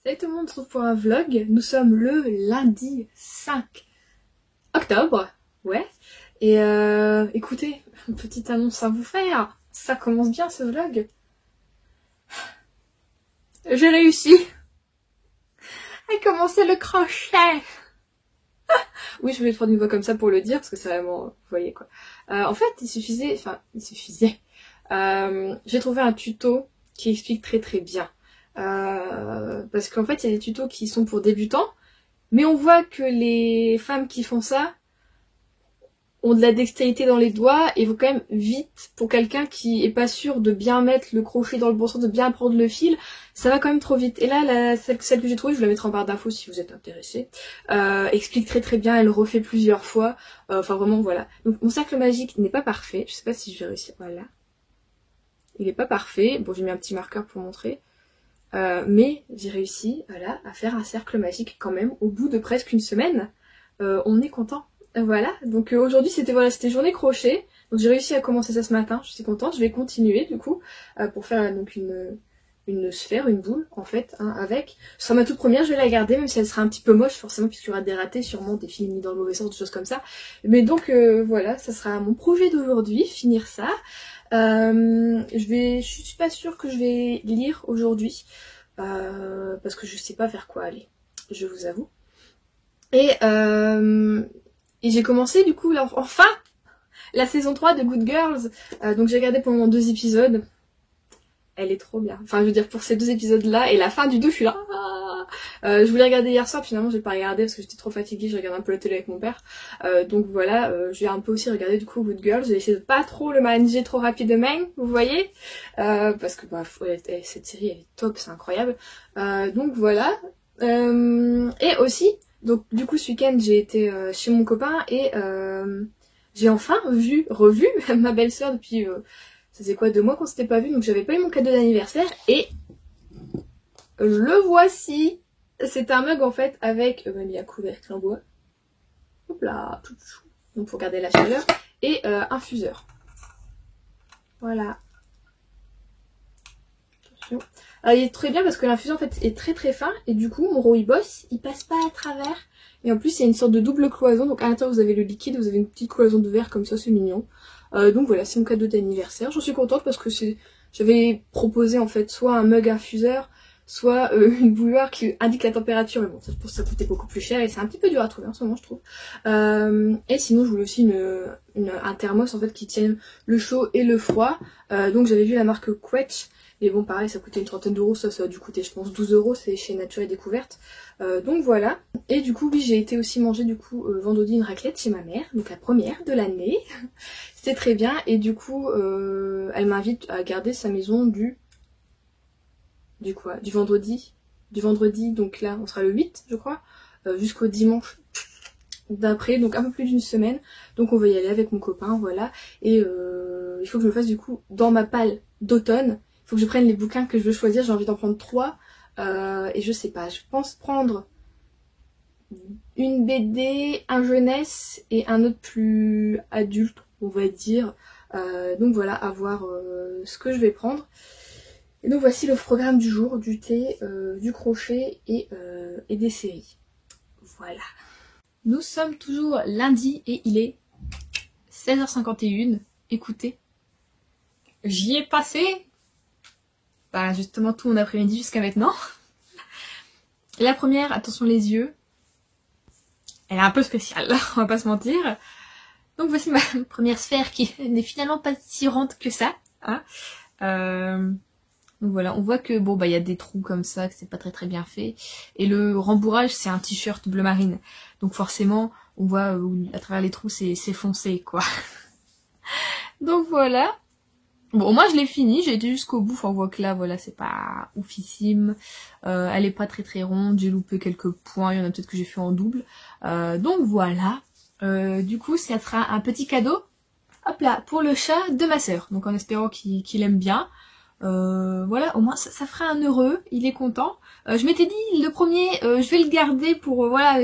Salut tout le monde, on se retrouve pour un vlog. Nous sommes le lundi 5 octobre. Ouais. Et écoutez, une petite annonce à vous faire. Ça commence bien ce vlog. J'ai réussi à commencer le crochet. Oui, je voulais prendre une voix comme ça pour le dire, parce que c'est vraiment... Vous voyez quoi. En fait, il suffisait... j'ai trouvé un tuto qui explique très bien. Parce qu'en fait, il y a des tutos qui sont pour débutants, mais on voit que les femmes qui font ça ont de la dextérité dans les doigts et vont quand même vite. Pour quelqu'un qui est pas sûr de bien mettre le crochet dans le bon sens, de bien prendre le fil, ça va quand même trop vite. Et là, celle que j'ai trouvée, je vous la mettrai en barre d'infos si vous êtes intéressés, explique très bien, elle refait plusieurs fois, enfin vraiment voilà. Donc mon cercle magique n'est pas parfait, je sais pas si je vais réussir, voilà. Il est pas parfait, bon j'ai mis un petit marqueur pour montrer. Mais j'ai réussi, voilà, à faire un cercle magique quand même, au bout de presque une semaine. On est content. Voilà, donc aujourd'hui c'était journée crochet, donc j'ai réussi à commencer ça ce matin, je suis contente, je vais continuer du coup, pour faire donc une sphère, une boule en fait, hein, avec. Ce sera ma toute première, je vais la garder, même si elle sera un petit peu moche forcément, puisqu'il y aura des ratés, sûrement des fils mis dans le mauvais sens, des choses comme ça. Mais donc voilà, ça sera mon projet d'aujourd'hui, finir ça. Je suis pas sûre que je vais lire aujourd'hui, parce que je sais pas vers quoi aller, je vous avoue. Et j'ai commencé du coup, là, enfin, la saison 3 de Good Girls, donc j'ai regardé pendant 2 épisodes, elle est trop bien, enfin je veux dire pour ces 2 épisodes là, et la fin du 2 je suis là, je voulais regarder hier soir, finalement j'ai pas regardé parce que j'étais trop fatiguée, je regardais un peu la télé avec mon père, donc voilà, j'ai un peu aussi regardé du coup Good Girls, j'ai essayé de pas trop le manager trop rapidement, vous voyez, parce que bah, cette série elle est top, c'est incroyable, donc voilà, et aussi, donc du coup ce week-end j'ai été chez mon copain et j'ai enfin revu ma belle-sœur depuis, ça faisait quoi, 2 mois qu'on s'était pas vu, donc j'avais pas eu mon cadeau d'anniversaire et le voici. C'est un mug en fait avec même il y a couvercle en bois. Hop là, tout chou. Donc pour garder la chaleur et un fuseur. Voilà. Attention. Alors il est très bien parce que l'infuseur en fait est très fin et du coup mon rooibos il passe pas à travers. Et en plus il y a une sorte de double cloison, donc à l'intérieur vous avez le liquide, vous avez une petite cloison de verre comme ça, c'est mignon. Donc voilà, c'est mon cadeau d'anniversaire. J'en suis contente parce que j'avais proposé en fait soit un mug infuseur, soit une bouilloire qui indique la température, mais bon ça coûtait beaucoup plus cher et c'est un petit peu dur à trouver en ce moment je trouve. Et sinon je voulais aussi un thermos en fait qui tienne le chaud et le froid, donc j'avais vu la marque Quetch, mais bon pareil ça coûtait une trentaine d'euros, ça a dû coûter je pense 12 euros, c'est chez Nature et Découverte, donc voilà. Et du coup oui j'ai été aussi manger du coup vendredi une raclette chez ma mère, donc la première de l'année. C'était très bien et du coup elle m'invite à garder sa maison du vendredi, donc là on sera le 8 je crois, jusqu'au dimanche d'après, donc un peu plus d'une semaine, donc on va y aller avec mon copain, voilà, et il faut que je me fasse du coup dans ma palle d'automne, il faut que je prenne les bouquins que je veux choisir, j'ai envie d'en prendre 3, et je sais pas, je pense prendre une BD, un jeunesse et un autre plus adulte on va dire, donc voilà, à voir ce que je vais prendre. Et donc voici le programme du jour, du thé, du crochet et des séries. Voilà. Nous sommes toujours lundi et il est 16h51. Écoutez, j'y ai passé bah, justement tout mon après-midi jusqu'à maintenant. La première, attention les yeux, elle est un peu spéciale, on va pas se mentir. Donc voici ma première sphère qui n'est finalement pas si ronde que ça. Hein. Donc voilà, on voit que bon bah il y a des trous comme ça, que c'est pas très bien fait. Et le rembourrage c'est un t-shirt bleu marine. Donc forcément on voit à travers les trous c'est foncé quoi. Donc voilà. Bon moi je l'ai fini, j'ai été jusqu'au bout, enfin on voit que là voilà c'est pas oufissime. Elle est pas très ronde, j'ai loupé quelques points, il y en a peut-être que j'ai fait en double. Donc voilà. Du coup ça sera un petit cadeau, hop là, pour le chat de ma sœur. Donc en espérant qu'il aime bien. Voilà, au moins ça fera un heureux, il est content. Je m'étais dit le premier, je vais le garder pour voilà,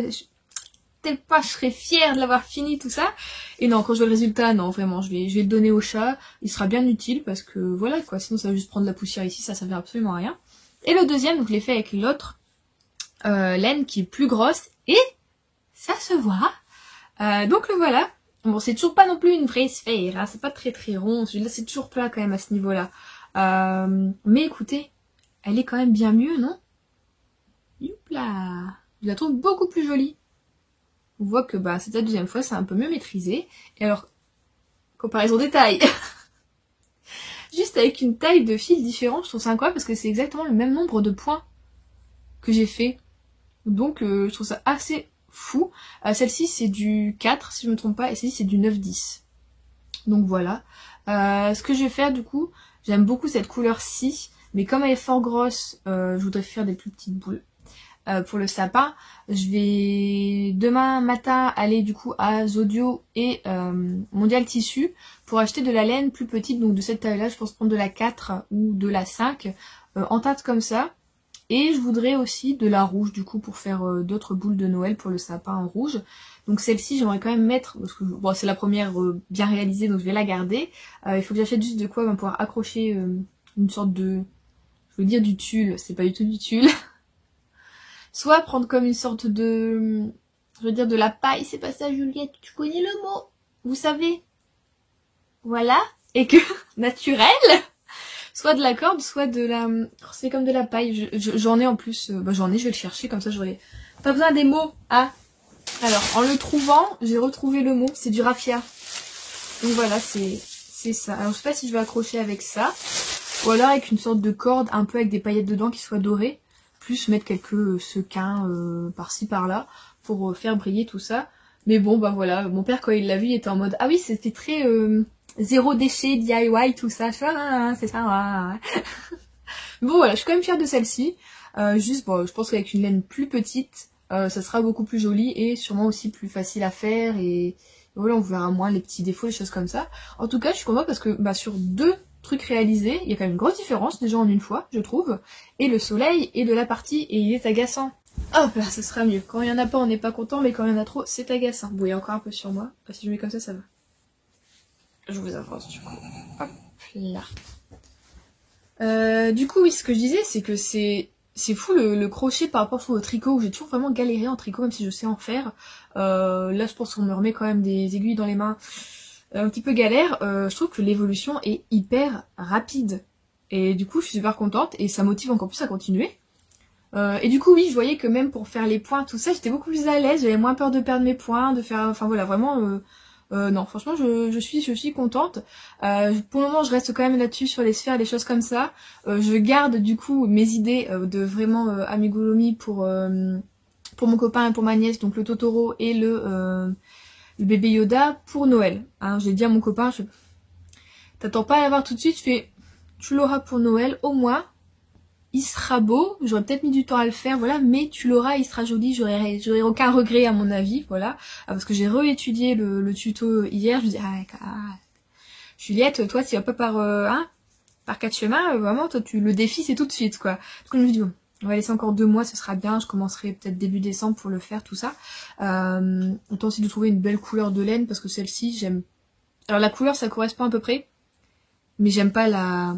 tel pas je serais fière de l'avoir fini tout ça. Et non, quand je vois le résultat, non vraiment, je vais le donner au chat. Il sera bien utile parce que voilà quoi, sinon ça va juste prendre la poussière ici, ça sert absolument à rien. Et le deuxième, donc je l'ai fait avec l'autre laine qui est plus grosse et ça se voit. Donc le voilà. Bon, c'est toujours pas non plus une vraie sphère, hein, c'est pas très très rond, celui-là c'est toujours plat quand même à ce niveau-là. Mais écoutez, elle est quand même bien mieux, non? Youpla! Je la trouve beaucoup plus jolie. On voit que bah c'est la deuxième fois, c'est un peu mieux maîtrisé. Et alors, comparaison des tailles. Juste avec une taille de fil différente, je trouve ça incroyable parce que c'est exactement le même nombre de points que j'ai fait. Donc je trouve ça assez fou. Celle-ci c'est du 4 si je me trompe pas et celle-ci c'est du 9-10. Donc voilà. Ce que je vais faire du coup, j'aime beaucoup cette couleur-ci, mais comme elle est fort grosse, je voudrais faire des plus petites boules. Pour le sapin, je vais demain matin aller du coup à Zodio et Mondial Tissu pour acheter de la laine plus petite, donc de cette taille-là, je pense prendre de la 4 ou de la 5 en teinte comme ça. Et je voudrais aussi de la rouge du coup pour faire d'autres boules de Noël pour le sapin en rouge. Donc celle-ci j'aimerais quand même mettre, parce que bon, c'est la première bien réalisée donc je vais la garder. Il faut que j'achète juste de quoi pouvoir accrocher une sorte de, je veux dire du tulle, c'est pas du tout du tulle. Soit prendre comme une sorte de, je veux dire de la paille, c'est pas ça Juliette, tu connais le mot, vous savez. Voilà, et que naturel. Soit de la corde, soit de la... C'est comme de la paille. J'en ai en plus... j'en ai, je vais le chercher, comme ça j'aurai... Pas besoin des mots, hein. Alors, en le trouvant, j'ai retrouvé le mot. C'est du raffia. Donc voilà, c'est ça. Alors, je sais pas si je vais accrocher avec ça. Ou alors avec une sorte de corde, un peu avec des paillettes dedans qui soient dorées. Plus mettre quelques sequins par-ci, par-là. Pour faire briller tout ça. Mais bon, bah voilà. Mon père, quand il l'a vu, il était en mode... Ah oui, c'était très... zéro déchet, DIY, tout ça, c'est ça. Bon voilà, je suis quand même fière de celle-ci. Juste, bon, je pense qu'avec une laine plus petite, ça sera beaucoup plus joli et sûrement aussi plus facile à faire. Et voilà, on verra moins les petits défauts, les choses comme ça. En tout cas, je suis contente parce que bah, sur 2 trucs réalisés, il y a quand même une grosse différence, déjà en une fois, je trouve. Et le soleil est de la partie et il est agaçant. Hop là, ce sera mieux. Quand il y en a pas, on n'est pas content, mais quand il y en a trop, c'est agaçant. Bon, il y a encore un peu sur moi. Si je mets comme ça va. Je vous avance du coup. Hop là. Du coup, oui, ce que je disais, c'est que c'est fou le crochet par rapport au tricot, où j'ai toujours vraiment galéré en tricot, même si je sais en faire. Là, je pense qu'on me remet quand même des aiguilles dans les mains. Un petit peu galère. Je trouve que l'évolution est hyper rapide. Et du coup, je suis super contente et ça motive encore plus à continuer. Et du coup, oui, je voyais que même pour faire les points, tout ça, j'étais beaucoup plus à l'aise. J'avais moins peur de perdre mes points, de faire... Enfin voilà, vraiment... non, franchement, je suis contente. Pour le moment, je reste quand même là-dessus sur les sphères, les choses comme ça. Je garde du coup mes idées de vraiment amigurumi pour mon copain et pour ma nièce, donc le Totoro et le bébé Yoda pour Noël. Hein, j'ai dit à mon copain, t'attends pas à l'avoir tout de suite, tu l'auras pour Noël au moins. Il sera beau, j'aurais peut-être mis du temps à le faire, voilà, mais tu l'auras, il sera joli, j'aurai aucun regret à mon avis, voilà. Parce que j'ai réétudié le tuto hier, je me dis, Juliette, toi tu vas pas par 4 chemins, vraiment, toi le défi c'est tout de suite, quoi. Du coup je me dis, bon, on va laisser encore 2 mois, ce sera bien, je commencerai peut-être début décembre pour le faire, tout ça. Autant aussi de trouver une belle couleur de laine, parce que celle-ci, j'aime... Alors la couleur, ça correspond à peu près, mais j'aime pas la...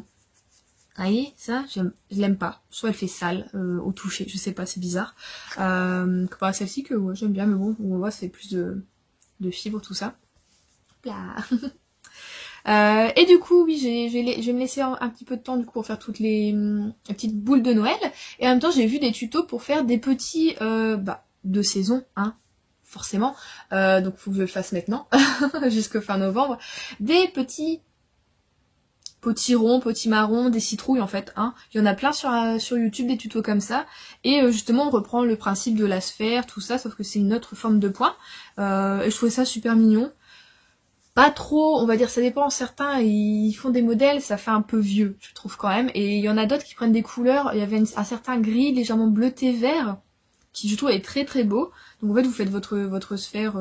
Vous voyez, ça, je l'aime pas. Soit elle fait sale au toucher, je sais pas, c'est bizarre. Comparé à celle-ci que ouais, j'aime bien, mais bon, on voit c'est plus de fibres, tout ça. Et du coup, oui, je vais me laisser un petit peu de temps du coup pour faire toutes les petites boules de Noël. Et en même temps, j'ai vu des tutos pour faire des petits de saison, hein, forcément. Donc faut que je le fasse maintenant, jusqu'à fin novembre. Des petits potirons, potimarrons, des citrouilles en fait, hein. Il y en a plein sur YouTube des tutos comme ça. Et justement on reprend le principe de la sphère, tout ça, sauf que c'est une autre forme de point. Et je trouvais ça super mignon. Pas trop, on va dire, ça dépend, certains ils font des modèles, ça fait un peu vieux, je trouve quand même. Et il y en a d'autres qui prennent des couleurs, il y avait un certain gris légèrement bleuté vert, qui je trouve est très très beau. Donc en fait vous faites votre sphère,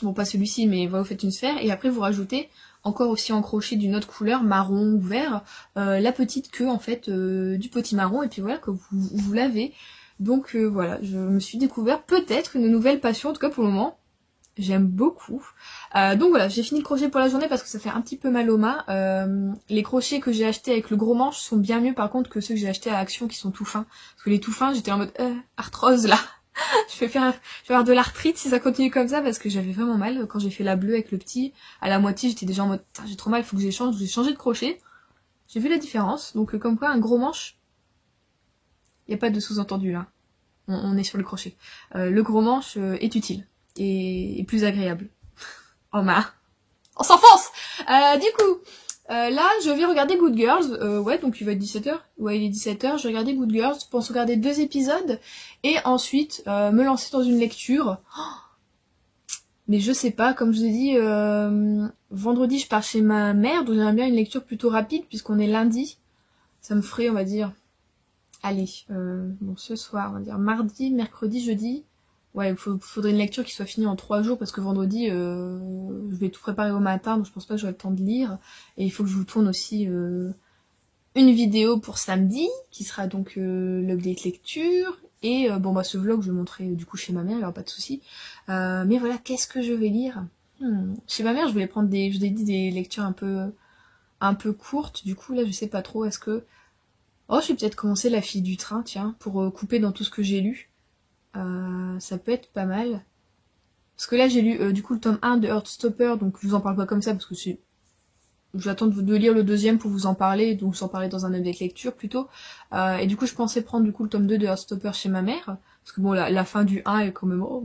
bon pas celui-ci, mais vous faites une sphère, et après vous rajoutez encore aussi en crochet d'une autre couleur, marron ou vert, la petite queue en fait du potimarron, et puis voilà que vous l'avez. Donc voilà, je me suis découvert peut-être une nouvelle passion, en tout cas pour le moment. J'aime beaucoup. Donc voilà, j'ai fini le crochet pour la journée parce que ça fait un petit peu mal aux mains. Les crochets que j'ai achetés avec le gros manche sont bien mieux par contre que ceux que j'ai achetés à Action qui sont tout fins. Parce que les tout fins, j'étais en mode arthrose là. Je vais avoir de l'arthrite si ça continue comme ça parce que j'avais vraiment mal quand j'ai fait la bleue avec le petit. À la moitié, j'étais déjà en mode j'ai trop mal, faut que j'échange. J'ai changé de crochet. J'ai vu la différence. Donc comme quoi un gros manche, il n'y a pas de sous-entendu là. On est sur le crochet. Le gros manche est utile et plus agréable. Oh ma... On s'enfonce. Du coup, là, je vais regarder Good Girls. Ouais, donc il va être 17h. Ouais, il est 17h. Je vais regarder Good Girls. Je pense regarder 2 épisodes. Et ensuite, me lancer dans une lecture. Mais je sais pas, comme je vous ai dit, vendredi, je pars chez ma mère. Donc j'aimerais bien une lecture plutôt rapide, puisqu'on est lundi. Ça me ferait, on va dire... Allez, bon, ce soir, on va dire mardi, mercredi, jeudi... Ouais, il faudrait une lecture qui soit finie en 3 jours parce que vendredi, je vais tout préparer au matin, donc je pense pas que j'aurai le temps de lire. Et il faut que je vous tourne aussi une vidéo pour samedi, qui sera donc l'update lecture. Et bon, bah ce vlog, je le montrerai du coup chez ma mère, il n'y aura pas de souci. Mais voilà, qu'est-ce que je vais lire Chez ma mère, je voulais prendre je vous ai dit, des lectures un peu courtes. Du coup, là, je sais pas trop, est-ce que... Oh, je vais peut-être commencer La fille du train, tiens, pour couper dans tout ce que j'ai lu. Ça peut être pas mal. Parce que là j'ai lu du coup le tome 1 de Heartstopper, donc je vous en parle pas comme ça parce que j'attends de lire le deuxième pour vous en parler, donc j'en parler dans un update lecture plutôt. Et du coup je pensais prendre du coup le tome 2 de Heartstopper chez ma mère, parce que bon la fin du 1 est quand même... Oh,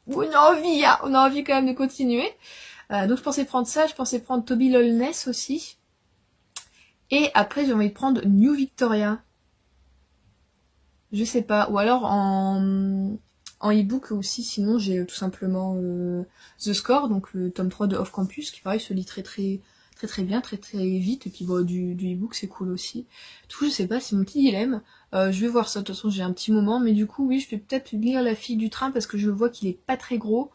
on a envie quand même de continuer. Donc je pensais prendre ça, je pensais prendre Toby Lowness aussi. Et après j'ai envie de prendre New Victoria. Je sais pas, ou alors en e-book aussi, sinon j'ai tout simplement The Score, donc le tome 3 de Off Campus, qui pareil se lit très bien, très vite, et puis bon, du e-book c'est cool aussi. Du coup je sais pas, c'est mon petit dilemme, je vais voir ça, de toute façon j'ai un petit moment, mais du coup oui je vais peut-être lire La fille du train parce que je vois qu'il est pas très gros,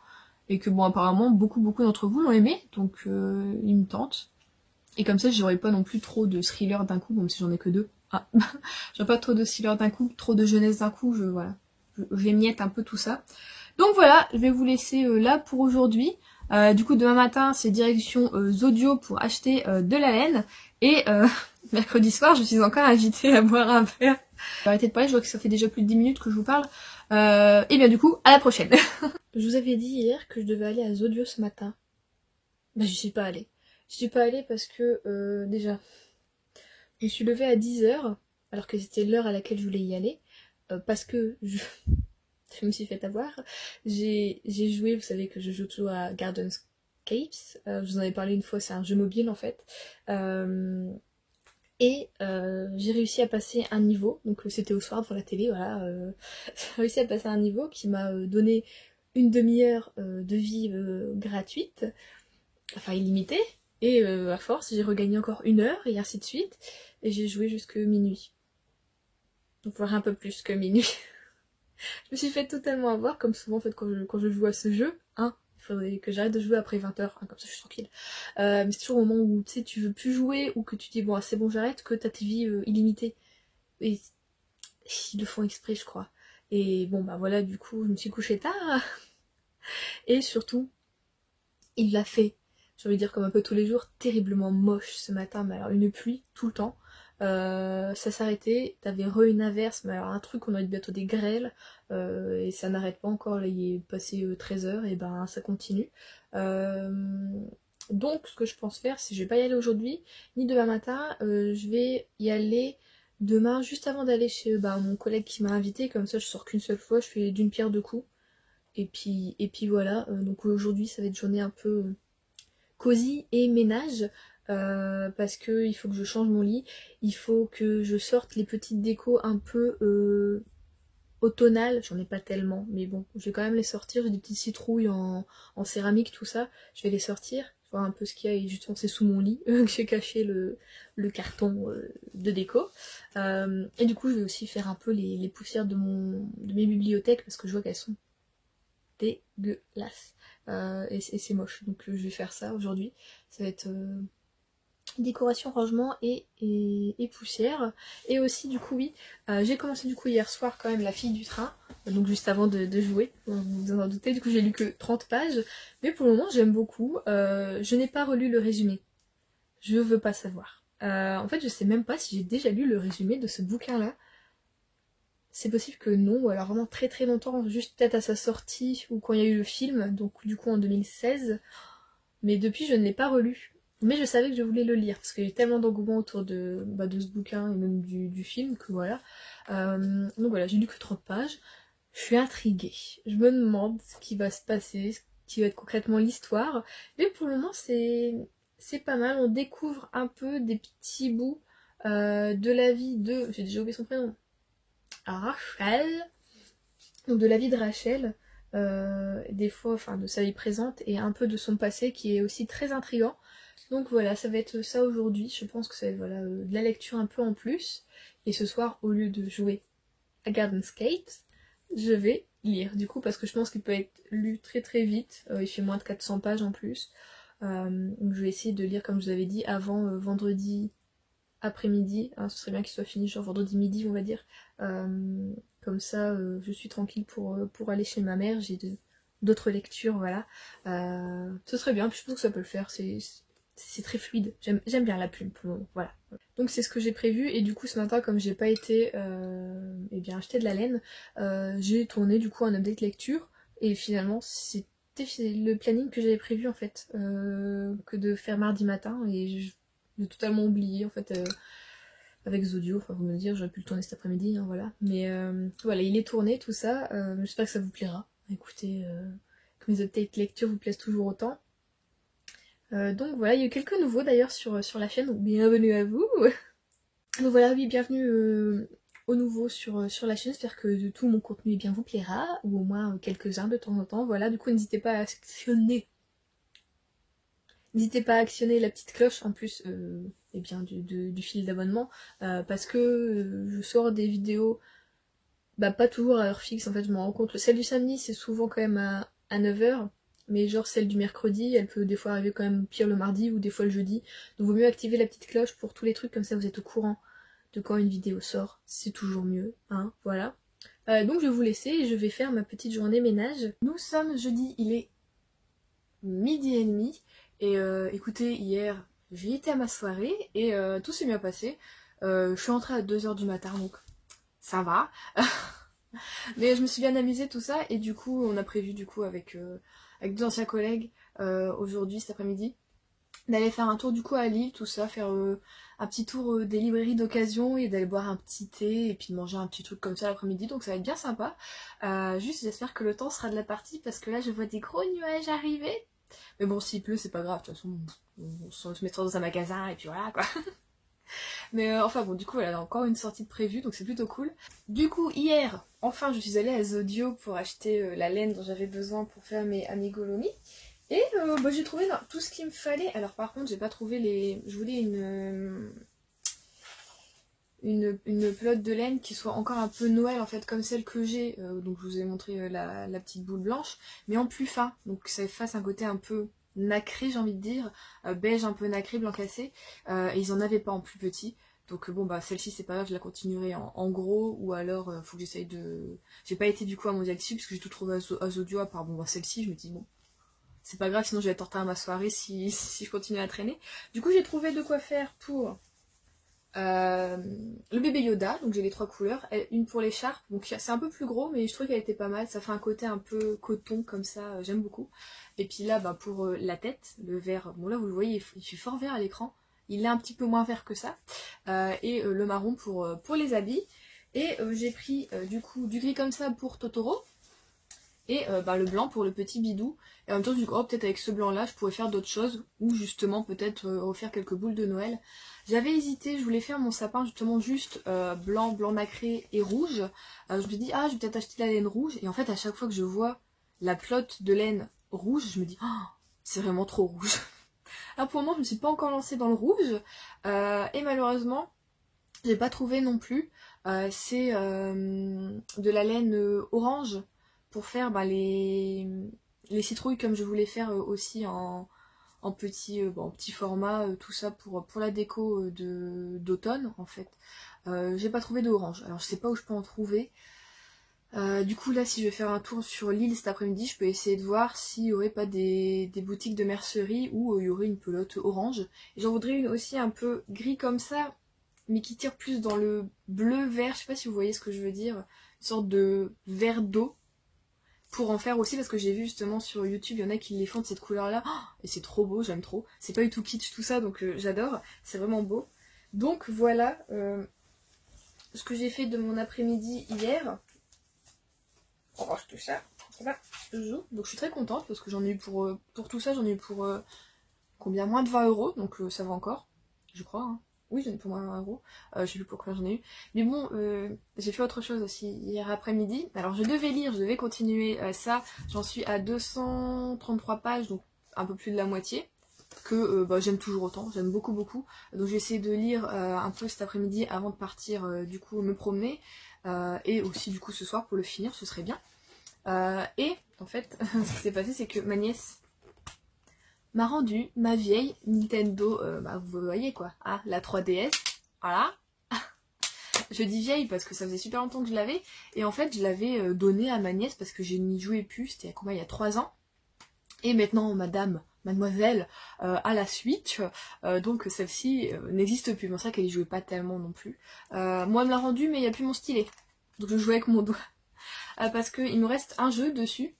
et que bon apparemment beaucoup d'entre vous l'ont aimé, donc il me tente. Et comme ça j'aurai pas non plus trop de thrillers d'un coup, même si j'en ai que 2. Ah, j'ai pas trop de thrillers d'un coup, trop de jeunesse d'un coup, voilà. J'émiette un peu tout ça. Donc voilà, je vais vous laisser là pour aujourd'hui. Du coup, demain matin, c'est direction Zodio pour acheter de la laine. Et mercredi soir, je suis encore invitée à boire un verre. Arrêtez de parler, je vois que ça fait déjà plus de 10 minutes que je vous parle. Et bien du coup, à la prochaine. Je vous avais dit hier que je devais aller à Zodio ce matin. Bah j'y suis pas allée. Je suis pas allée parce que déjà... Je me suis levée à 10h, alors que c'était l'heure à laquelle je voulais y aller, parce que je me suis fait avoir. J'ai joué, vous savez que je joue toujours à Gardenscapes, je vous en avais parlé une fois, c'est un jeu mobile en fait. J'ai réussi à passer un niveau, donc c'était au soir devant la télé, voilà. J'ai réussi à passer un niveau qui m'a donné une demi-heure de vie gratuite, enfin illimitée. Et à force, j'ai regagné encore 1 heure, et ainsi de suite. Et j'ai joué jusque minuit. Donc voire un peu plus que minuit. Je me suis fait totalement avoir, comme souvent en fait quand je joue à ce jeu. Hein, il faudrait que j'arrête de jouer après 20h, hein, comme ça je suis tranquille. Mais c'est toujours au moment où tu sais tu veux plus jouer, ou que tu dis bon c'est bon j'arrête, que t'as tes vies illimitées. Et ils le font exprès je crois. Et bon bah voilà, du coup je me suis couchée tard. Et surtout, il l'a fait, j'ai envie de dire comme un peu tous les jours, terriblement moche ce matin, mais alors une pluie tout le temps. Ça s'arrêtait, t'avais une averse, mais alors un truc, on aurait bientôt des grêles, et ça n'arrête pas encore, là il est passé 13h, et ben ça continue. Donc ce que je pense faire, c'est que je vais pas y aller aujourd'hui, ni demain matin, je vais y aller demain, juste avant d'aller chez mon collègue qui m'a invité, comme ça je sors qu'une seule fois, je fais d'une pierre deux coups. Et puis voilà, donc aujourd'hui ça va être une journée un peu cosy et ménage, parce que il faut que je change mon lit, il faut que je sorte les petites décos un peu automnales, j'en ai pas tellement, mais bon, je vais quand même les sortir, j'ai des petites citrouilles en céramique, tout ça, je vais les sortir, voir un peu ce qu'il y a, et justement c'est sous mon lit que j'ai caché le carton de déco. Et du coup je vais aussi faire un peu les poussières de mes bibliothèques, parce que je vois qu'elles sont dégueulasse, et c'est moche, donc je vais faire ça aujourd'hui. Ça va être décoration, rangement et poussière. Et aussi du coup oui, j'ai commencé du coup hier soir quand même La fille du train, donc juste avant de jouer, vous vous en doutez, du coup j'ai lu que 30 pages, mais pour le moment j'aime beaucoup. Je n'ai pas relu le résumé, je veux pas savoir. En fait je sais même pas si j'ai déjà lu le résumé de ce bouquin là. C'est possible que non, ou alors vraiment très très longtemps, juste peut-être à sa sortie ou quand il y a eu le film, donc du coup en 2016. Mais depuis, je ne l'ai pas relu. Mais je savais que je voulais le lire, parce qu'il y a eu tellement d'engouement autour de ce bouquin et même du film que voilà. Donc voilà, j'ai lu que 30 pages. Je suis intriguée. Je me demande ce qui va se passer, ce qui va être concrètement l'histoire. Mais pour le moment, c'est pas mal. On découvre un peu des petits bouts de la vie de... J'ai déjà oublié son prénom. Rachel. Donc de la vie de Rachel. Des fois, enfin de sa vie présente et un peu de son passé qui est aussi très intriguant. Donc voilà, ça va être ça aujourd'hui. Je pense que ça va être voilà, de la lecture un peu en plus. Et ce soir, au lieu de jouer à Gardenscapes, je vais lire. Du coup, parce que je pense qu'il peut être lu très très vite. Il fait moins de 400 pages en plus. Donc je vais essayer de lire, comme je vous avais dit, avant vendredi après-midi. Hein, ce serait bien qu'il soit fini, genre vendredi midi, on va dire. Comme ça, je suis tranquille pour aller chez ma mère. J'ai d'autres lectures, voilà. Ce serait bien, puis je pense que ça peut le faire. C'est très fluide. J'aime bien la plume pour le moment, voilà. Donc c'est ce que j'ai prévu, et du coup ce matin, comme j'ai pas été eh bien, acheter de la laine, j'ai tourné du coup un update lecture, et finalement c'était le planning que j'avais prévu en fait, que de faire mardi matin, et j'ai totalement oublié en fait. Avec Zodio, enfin vous me dire, j'aurais pu le tourner cet après-midi, hein, voilà. Mais voilà, il est tourné, tout ça. J'espère que ça vous plaira. Écoutez, que mes updates lecture vous plaisent toujours autant. Donc voilà, il y a eu quelques nouveaux d'ailleurs sur la chaîne, donc bienvenue à vous. Donc voilà, oui, bienvenue au nouveau sur la chaîne, j'espère que tout mon contenu eh bien, vous plaira, ou au moins quelques-uns de temps en temps. Voilà, du coup n'hésitez pas à actionner. N'hésitez pas à actionner la petite cloche en plus eh bien, du fil d'abonnement, parce que je sors des vidéos pas toujours à heure fixe, en fait je m'en rends compte. Celle du samedi c'est souvent quand même à 9h, mais genre celle du mercredi elle peut des fois arriver quand même pire le mardi ou des fois le jeudi. Donc vaut mieux activer la petite cloche pour tous les trucs, comme ça vous êtes au courant de quand une vidéo sort, c'est toujours mieux, hein, voilà. Donc je vais vous laisser et je vais faire ma petite journée ménage. Nous sommes jeudi, il est midi et demi. Et écoutez, hier, j'ai été à ma soirée et tout s'est bien passé. Je suis rentrée à 2h du matin, donc ça va. Mais je me suis bien amusée, tout ça. Et du coup, on a prévu, du coup, avec deux anciens collègues, aujourd'hui, cet après-midi, d'aller faire un tour, du coup, à Lille, tout ça, faire un petit tour des librairies d'occasion et d'aller boire un petit thé et puis de manger un petit truc comme ça l'après-midi. Donc ça va être bien sympa. Juste, j'espère que le temps sera de la partie parce que là, je vois des gros nuages arriver. Mais bon, s'il pleut, c'est pas grave, de toute façon, on se mettra dans un magasin et puis voilà quoi. Mais enfin bon, du coup, elle a encore une sortie de prévue, donc c'est plutôt cool. Du coup, hier, enfin, je suis allée à Zodio pour acheter la laine dont j'avais besoin pour faire mes amigurumi. Et j'ai trouvé tout ce qu'il me fallait. Alors par contre, j'ai pas trouvé les... Je voulais une pelote de laine qui soit encore un peu Noël en fait, comme celle que j'ai. Donc je vous ai montré la petite boule blanche, mais en plus fin. Donc ça fasse un côté un peu nacré, j'ai envie de dire, beige un peu nacré, blanc cassé. Et ils en avaient pas en plus petit. Donc bon bah celle-ci c'est pas grave, je la continuerai en gros, ou alors faut que j'essaye de... J'ai pas été du coup à Mondial dessus parce que j'ai tout trouvé à Zodio à part bon bah celle-ci, je me dis bon, c'est pas grave sinon je vais être en retard à ma soirée si je continue à traîner. Du coup j'ai trouvé de quoi faire pour le bébé Yoda, donc j'ai les trois couleurs, une pour l'écharpe, donc c'est un peu plus gros mais je trouve qu'elle était pas mal, ça fait un côté un peu coton comme ça, j'aime beaucoup. Et puis là pour la tête, le vert, bon là vous le voyez il fait fort vert à l'écran, il est un petit peu moins vert que ça, et le marron pour les habits. Et j'ai pris du coup du gris comme ça pour Totoro, et le blanc pour le petit bidou. Et en même temps je me dis oh peut-être avec ce blanc là je pourrais faire d'autres choses, ou justement peut-être refaire quelques boules de Noël. J'avais hésité, je voulais faire mon sapin justement juste blanc nacré et rouge. Je me suis dit ah je vais peut-être acheter la laine rouge, et en fait à chaque fois que je vois la pelote de laine rouge je me dis oh, c'est vraiment trop rouge. Alors pour le moment je me suis pas encore lancée dans le rouge, et malheureusement j'ai pas trouvé non plus. C'est de la laine orange pour faire les citrouilles comme je voulais faire aussi en en petit, en petit format, tout ça pour la déco d'automne en fait. J'ai pas trouvé d'orange, alors je sais pas où je peux en trouver. Du coup là si je vais faire un tour sur l'île cet après-midi, je peux essayer de voir s'il y aurait pas des boutiques de mercerie où il y aurait une pelote orange. Et j'en voudrais une aussi un peu gris comme ça, mais qui tire plus dans le bleu-vert, je sais pas si vous voyez ce que je veux dire, une sorte de vert d'eau. Pour en faire aussi, parce que j'ai vu justement sur YouTube, il y en a qui les font de cette couleur-là, et c'est trop beau, j'aime trop. C'est pas du tout kitsch tout ça, donc j'adore, c'est vraiment beau. Donc voilà ce que j'ai fait de mon après-midi hier. On range tout ça, voilà, donc je suis très contente, parce que j'en ai eu pour tout ça, j'en ai eu pour combien, moins de 20 euros, donc ça va encore, je crois, hein. Oui, j'en ai pour moins de 20 euros. Je sais plus pour combien j'en ai eu. Mais bon, j'ai fait autre chose aussi hier après-midi. Alors je devais lire, je devais continuer ça. J'en suis à 233 pages, donc un peu plus de la moitié. Que j'aime toujours autant, j'aime beaucoup beaucoup. Donc j'ai essayé de lire un peu cet après-midi avant de partir du coup me promener. Et aussi du coup ce soir pour le finir, ce serait bien. Et en fait, ce qui s'est passé, c'est que ma nièce m'a rendu ma vieille Nintendo, vous voyez quoi, hein, la 3DS, voilà. Je dis vieille parce que ça faisait super longtemps que je l'avais, et en fait je l'avais donnée à ma nièce parce que je n'y jouais plus, c'était il y a 3 ans, et maintenant mademoiselle a la Switch, donc celle-ci n'existe plus, bon c'est vrai qu'elle y jouait pas tellement non plus. Moi elle me l'a rendue mais il n'y a plus mon stylet, donc je jouais avec mon doigt, parce qu'il me reste un jeu dessus,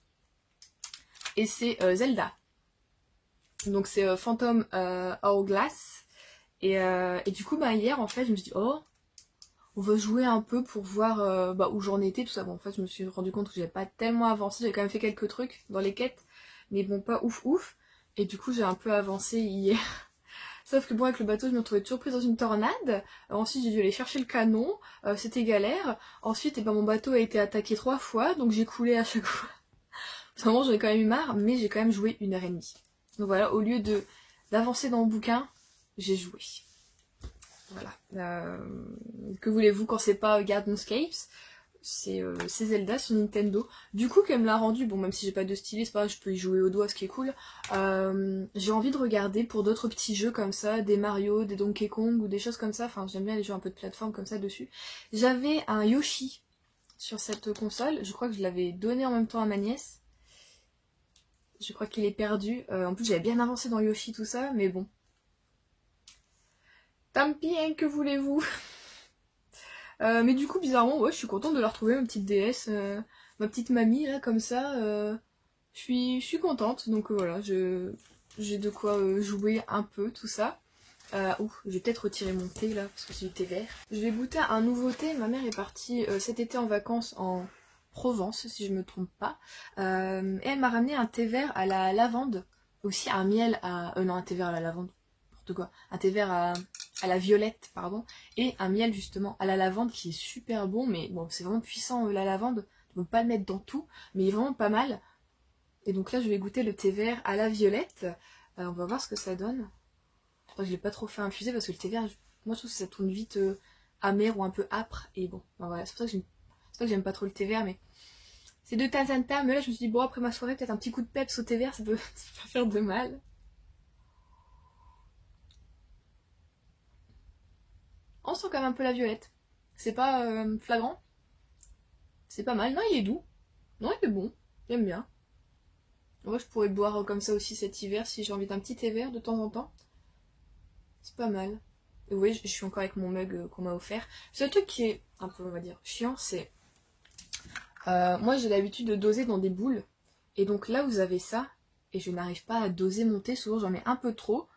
et c'est Zelda. Donc c'est Phantom Hourglass. Et du coup, hier, en fait, je me suis dit, oh, on va jouer un peu pour voir où j'en étais, tout ça. Bon, en fait, je me suis rendu compte que j'avais pas tellement avancé. J'avais quand même fait quelques trucs dans les quêtes, mais bon, pas ouf ouf. Et du coup, j'ai un peu avancé hier. Sauf que bon, avec le bateau, je me retrouvais toujours prise dans une tornade. Ensuite, j'ai dû aller chercher le canon. C'était galère. Ensuite, mon bateau a été attaqué 3 fois, donc j'ai coulé à chaque fois. Vraiment, j'en ai quand même eu marre, mais j'ai quand même joué 1h30. Donc voilà, au lieu d'avancer dans le bouquin, j'ai joué. Voilà. Que voulez-vous quand c'est pas Gardenscapes, c'est Zelda sur Nintendo. Du coup, qu'elle me l'a rendu, bon, même si j'ai pas de stylet, c'est pas grave, je peux y jouer au doigt, ce qui est cool. J'ai envie de regarder pour d'autres petits jeux comme ça, des Mario, des Donkey Kong ou des choses comme ça. Enfin, j'aime bien les jeux un peu de plateforme comme ça dessus. J'avais un Yoshi sur cette console. Je crois que je l'avais donné en même temps à ma nièce. Je crois qu'il est perdu. En plus, j'avais bien avancé dans Yoshi, tout ça, mais bon. Tant pis, hein, que voulez-vous. Mais du coup, bizarrement, ouais, je suis contente de la retrouver, ma petite déesse, ma petite mamie, là, comme ça. Je suis contente, donc voilà, j'ai de quoi jouer un peu, tout ça. Je vais peut-être retirer mon thé, là, parce que c'est du thé vert. Je vais goûter un nouveau thé. Ma mère est partie cet été en vacances en Provence, si je me trompe pas. Et elle m'a ramené un thé vert à la lavande. Aussi un miel à... non, un thé vert à la lavande. N'importe quoi. Un thé vert à la violette, pardon. Et un miel, justement, à la lavande qui est super bon. Mais bon, c'est vraiment puissant, la lavande. On ne peut pas le mettre dans tout. Mais il est vraiment pas mal. Et donc là, je vais goûter le thé vert à la violette. On va voir ce que ça donne. Je l'ai pas trop fait infuser parce que le thé vert, moi je trouve que ça tourne vite amer ou un peu âpre. Et bon, voilà, c'est pour ça que j'aime pas trop le thé vert, mais c'est de temps en temps. Mais là je me suis dit, bon, après ma soirée, peut-être un petit coup de peps au thé vert, ça peut pas faire de mal. On sent quand même un peu la violette. C'est pas flagrant. C'est pas mal. Non, il est doux. Non, il est bon. J'aime bien. Moi, je pourrais boire comme ça aussi cet hiver si j'ai envie d'un petit thé vert de temps en temps. C'est pas mal. Et oui, je suis encore avec mon mug qu'on m'a offert. Le seul truc qui est un peu, on va dire, chiant, c'est... moi, j'ai l'habitude de doser dans des boules. Et donc là, vous avez ça. Et je n'arrive pas à doser mon thé. Souvent, j'en mets un peu trop.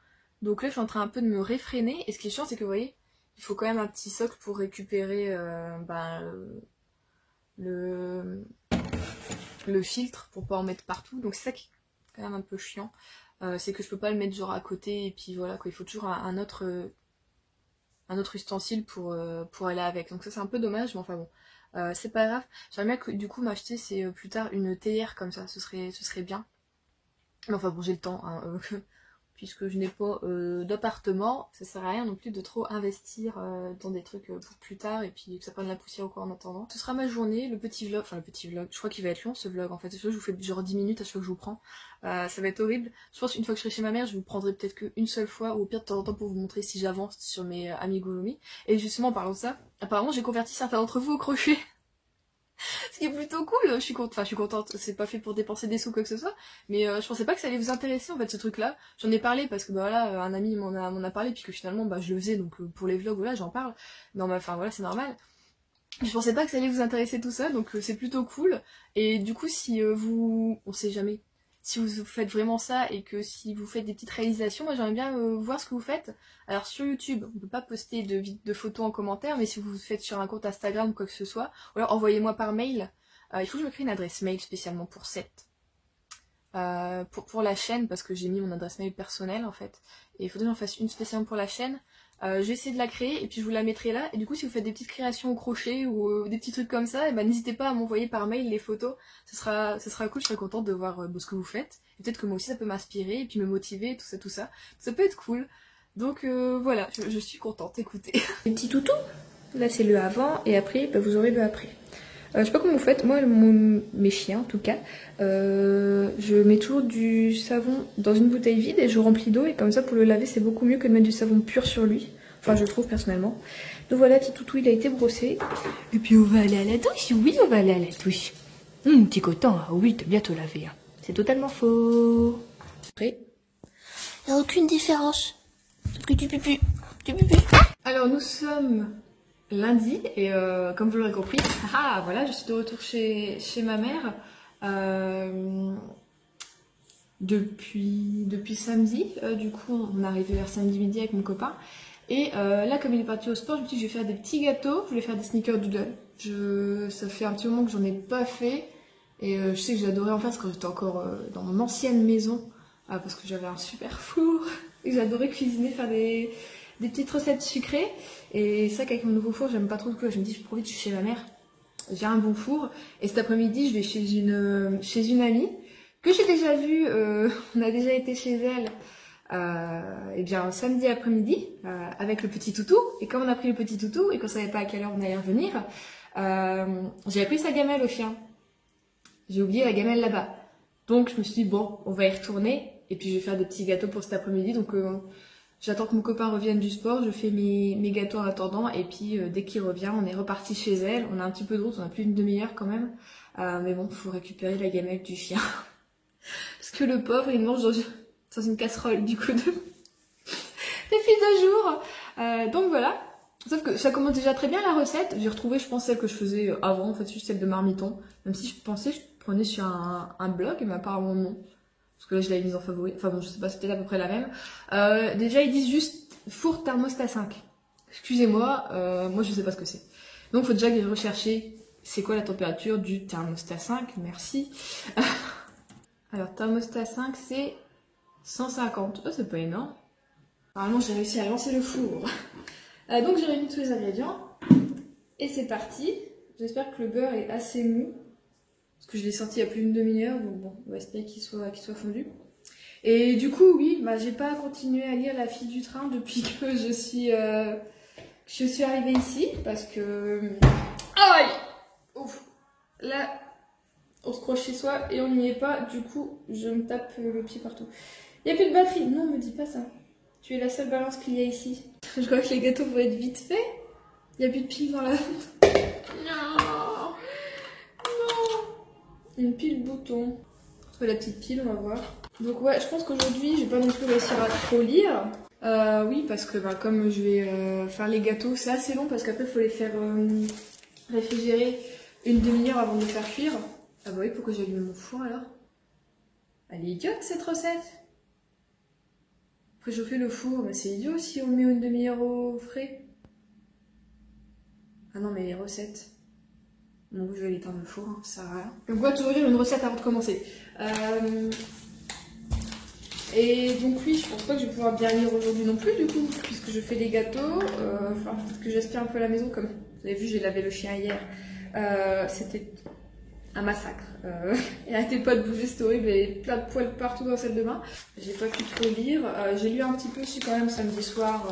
Donc là, je suis en train un peu de me réfréner. Et ce qui est chiant, c'est que, vous voyez, il faut quand même un petit socle pour récupérer le filtre pour pas en mettre partout. Donc c'est ça qui est quand même un peu chiant. C'est que je peux pas le mettre genre à côté. Et puis voilà, quoi. Il faut toujours un autre ustensile pour aller avec. Donc ça, c'est un peu dommage. Mais enfin bon. C'est pas grave. J'aimerais bien que du coup m'acheter plus tard une théière comme ça, ce serait bien. Mais enfin bon, j'ai le temps, hein, puisque je n'ai pas d'appartement. Ça sert à rien non plus de trop investir dans des trucs pour plus tard et puis que ça prenne la poussière ou quoi en attendant. Ce sera ma journée, le petit vlog, je crois qu'il va être long ce vlog en fait. Je vous fais genre 10 minutes à chaque fois que je vous prends. Ça va être horrible. Je pense qu'une fois que je serai chez ma mère, je vous prendrai peut-être qu'une seule fois ou au pire de temps en temps pour vous montrer si j'avance sur mes amigurumi. Et justement en parlant de ça, apparemment j'ai converti certains d'entre vous au crochet. Ce qui est plutôt cool, je suis contente, c'est pas fait pour dépenser des sous quoi que ce soit, mais je pensais pas que ça allait vous intéresser en fait ce truc là. J'en ai parlé parce que bah voilà, un ami m'en a parlé puis que finalement bah je le faisais donc pour les vlogs voilà j'en parle. Non mais enfin voilà c'est normal. Je pensais pas que ça allait vous intéresser tout ça donc c'est plutôt cool. Et du coup si on sait jamais, si vous faites vraiment ça et que si vous faites des petites réalisations, moi j'aimerais bien voir ce que vous faites. Alors sur YouTube, on peut pas poster de photos en commentaire, mais si vous le faites sur un compte Instagram ou quoi que ce soit, ou alors envoyez-moi par mail. Il faut que je me crée une adresse mail spécialement pour cette. Pour la chaîne, parce que j'ai mis mon adresse mail personnelle en fait. Et il faudrait que j'en fasse une spécialement pour la chaîne. Je vais essayer de la créer et puis je vous la mettrai là. Et du coup si vous faites des petites créations au crochet ou des petits trucs comme ça, et ben n'hésitez pas à m'envoyer par mail les photos. Ce sera cool, je serai contente de voir ce que vous faites. Et peut-être que moi aussi ça peut m'inspirer et puis me motiver, tout ça, tout ça. Ça peut être cool. Donc voilà, je suis contente, écoutez. Les petits toutous, là c'est le avant et après bah, vous aurez le après. Je sais pas comment vous faites, moi mes chiens en tout cas, je mets toujours du savon dans une bouteille vide et je remplis d'eau et comme ça pour le laver c'est beaucoup mieux que de mettre du savon pur sur lui. Enfin je trouve personnellement. Donc voilà, petit toutou il a été brossé. Et puis on va aller à la douche, oui on va aller à la douche. Petit coton, oui t'as bien te laver. Hein. C'est totalement faux. Après, il n'y a aucune différence. Sauf que tu pipi. Alors nous sommes lundi et comme vous l'aurez compris, voilà, je suis de retour chez ma mère depuis samedi. Du coup, on est arrivé vers samedi midi avec mon copain. Et là, comme il est parti au sport, je me suis dit que je vais faire des petits gâteaux. Je voulais faire des snickerdoodle. Ça fait un petit moment que j'en ai pas fait. Et je sais que j'adorais en faire parce que j'étais encore dans mon ancienne maison. Parce que j'avais un super four. Et j'adorais cuisiner, faire des petites recettes sucrées. Et ça qu'avec mon nouveau four, j'aime pas trop le coup. Je me dis, je profite, je suis chez ma mère. J'ai un bon four. Et cet après-midi, je vais chez une amie que j'ai déjà vue. On a déjà été chez elle. Et bien samedi après-midi avec le petit toutou. Et comme on a pris le petit toutou et qu'on savait pas à quelle heure on allait revenir, j'ai pris sa gamelle au chien. J'ai oublié la gamelle là-bas. Donc je me suis dit bon, on va y retourner. Et puis je vais faire des petits gâteaux pour cet après-midi. Donc j'attends que mon copain revienne du sport, je fais mes gâteaux en attendant. Et puis dès qu'il revient, on est reparti chez elle. On a un petit peu de route, on a plus d'une demi-heure quand même. Mais bon, il faut récupérer la gamelle du chien. Parce que le pauvre, il mange dans une casserole du coup depuis 2 jours. Donc voilà. Sauf que ça commence déjà très bien la recette. J'ai retrouvé, je pense, celle que je faisais avant, en fait, juste celle de Marmiton. Même si je pensais que je prenais sur un blog, mais apparemment non. Parce que là, je l'avais mise en favori. Enfin bon, je sais pas, c'était à peu près la même. Déjà, ils disent juste four thermostat 5. Excusez-moi, moi je sais pas ce que c'est. Donc, il faut déjà que je recherche c'est quoi la température du thermostat 5. Merci. Alors, thermostat 5, c'est 150. Oh, c'est pas énorme. Normalement, j'ai réussi à lancer le four. Donc, j'ai réuni tous les ingrédients. Et c'est parti. J'espère que le beurre est assez mou. Parce que je l'ai sorti il y a plus d'une demi-heure. Donc bon, on va espérer qu'il soit fondu. Et du coup, oui, bah, j'ai pas continué à lire La fille du train depuis que je suis arrivée ici. Parce que... Aïe! Ouf! Là, on se croit chez soi et on n'y est pas. Du coup, je me tape le pied partout. Il n'y a plus de batterie. Non, me dis pas ça. Tu es la seule balance qu'il y a ici. Je crois que les gâteaux vont être vite faits. Il n'y a plus de pile dans la... Non. Une pile bouton. La petite pile, on va voir. Donc ouais, je pense qu'aujourd'hui, je vais pas non plus réussir à trop lire. Oui, parce que bah, comme je vais faire les gâteaux, c'est assez long parce qu'après, il faut les faire réfrigérer une demi-heure avant de les faire cuire. Ah bah oui, pourquoi j'ai allumé mon four alors? Elle est idiote cette recette. Préchauffer le four, mais c'est idiot si on met une demi-heure au frais. Ah non, mais les recettes. Donc je vais l'éteindre le four, hein, ça sert à rien. Donc on va toujours lire une recette avant de commencer. Et donc oui, je pense pas que je vais pouvoir bien lire aujourd'hui non plus du coup, puisque je fais des gâteaux. Parce que j'aspire un peu la maison, comme vous avez vu, j'ai lavé le chien hier. C'était un massacre. Et arrêtez pas de bouger, c'est horrible, il y avait plein de poils partout dans la salle de bain. J'ai pas pu trop lire. J'ai lu un petit peu aussi quand même samedi soir,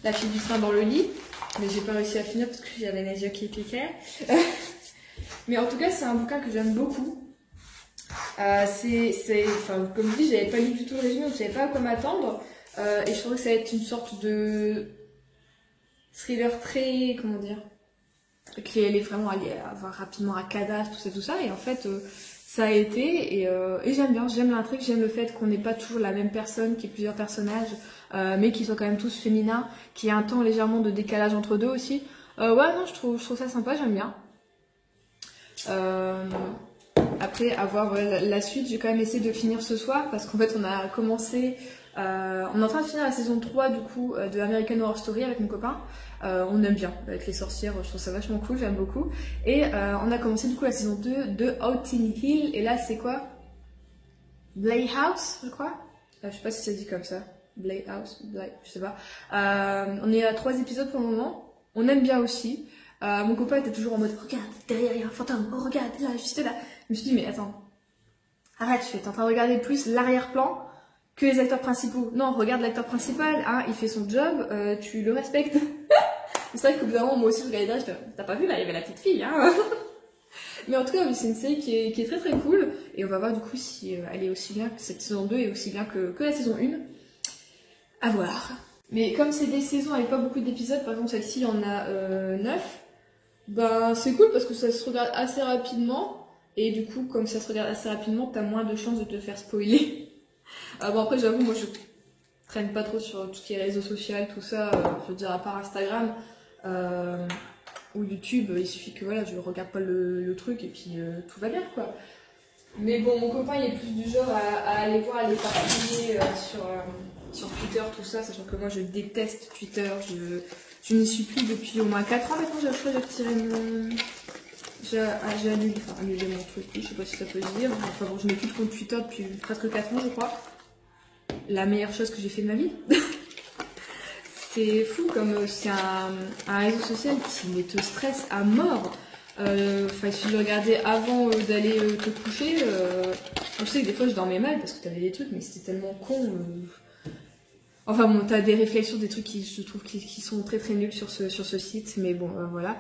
La fille du train dans le lit. Mais j'ai pas réussi à finir parce que j'avais les yeux qui piquaient. Mais en tout cas, c'est un bouquin que j'aime beaucoup. Enfin, comme je dis, j'avais pas lu du tout le résumé, donc je savais pas à quoi m'attendre. Et je trouvais que ça allait être une sorte de thriller très, comment dire, qui allait vraiment aller avoir rapidement un cadavre, tout ça. Et en fait, ça a été, et j'aime bien, j'aime l'intrigue, j'aime le fait qu'on n'ait pas toujours la même personne, qu'il y ait plusieurs personnages, mais qu'ils soient quand même tous féminins, qu'il y ait un temps légèrement de décalage entre deux aussi. Ouais, non, je trouve ça sympa, j'aime bien. Après, avoir la suite, j'ai quand même essayé de finir ce soir, parce qu'en fait, on a commencé... on est en train de finir la saison 3 du coup de American Horror Story avec mon copain. On aime bien avec les sorcières, je trouve ça vachement cool, j'aime beaucoup. Et on a commencé du coup la saison 2 de Outing Hill, et là c'est quoi? Bly House, je crois. Je sais pas si ça dit comme ça. Bly House, je sais pas. On est à 3 épisodes pour le moment. On aime bien aussi. Mon copain était toujours en mode regarde, derrière il y a un fantôme, oh regarde, là, juste là. Je me suis dit mais attends, arrête, tu es en train de regarder plus l'arrière-plan que les acteurs principaux. Non, regarde l'acteur principal, hein, il fait son job, tu le respectes. C'est vrai qu'au bout d'un moment, moi aussi, je regardais là, t'as pas vu, là, il y avait la petite fille, hein. Mais en tout cas, c'est une série qui est très très cool, et on va voir du coup si elle est aussi bien que cette saison 2 et aussi bien que la saison 1. À voir. Mais comme c'est des saisons avec pas beaucoup d'épisodes, par exemple celle-ci en a 9, ben c'est cool parce que ça se regarde assez rapidement, et du coup, comme ça se regarde assez rapidement, t'as moins de chances de te faire spoiler. Bon après j'avoue, moi je traîne pas trop sur tout ce qui est réseaux sociaux, tout ça, je veux dire à part Instagram ou YouTube, il suffit que voilà, je regarde pas le truc et puis tout va bien quoi. Mais bon, mon copain il est plus du genre à aller voir, à les partager sur Twitter, tout ça, sachant que moi je déteste Twitter, je n'y suis plus depuis au moins 4 ans maintenant, je crois que j'ai retiré mon... J'ai annulé mon truc, je sais pas si ça peut se dire. Enfin bon, je n'ai plus de compte Twitter depuis presque 4 ans, je crois. La meilleure chose que j'ai fait de ma vie. C'est fou comme c'est un réseau social qui te stresse à mort. Enfin, il suffit de le regarder avant d'aller te coucher. Je sais que des fois je dormais mal parce que t'avais des trucs, mais c'était tellement con. Enfin bon, t'as des réflexions, des trucs qui je trouve qui sont très très nuls sur ce site, mais bon, voilà.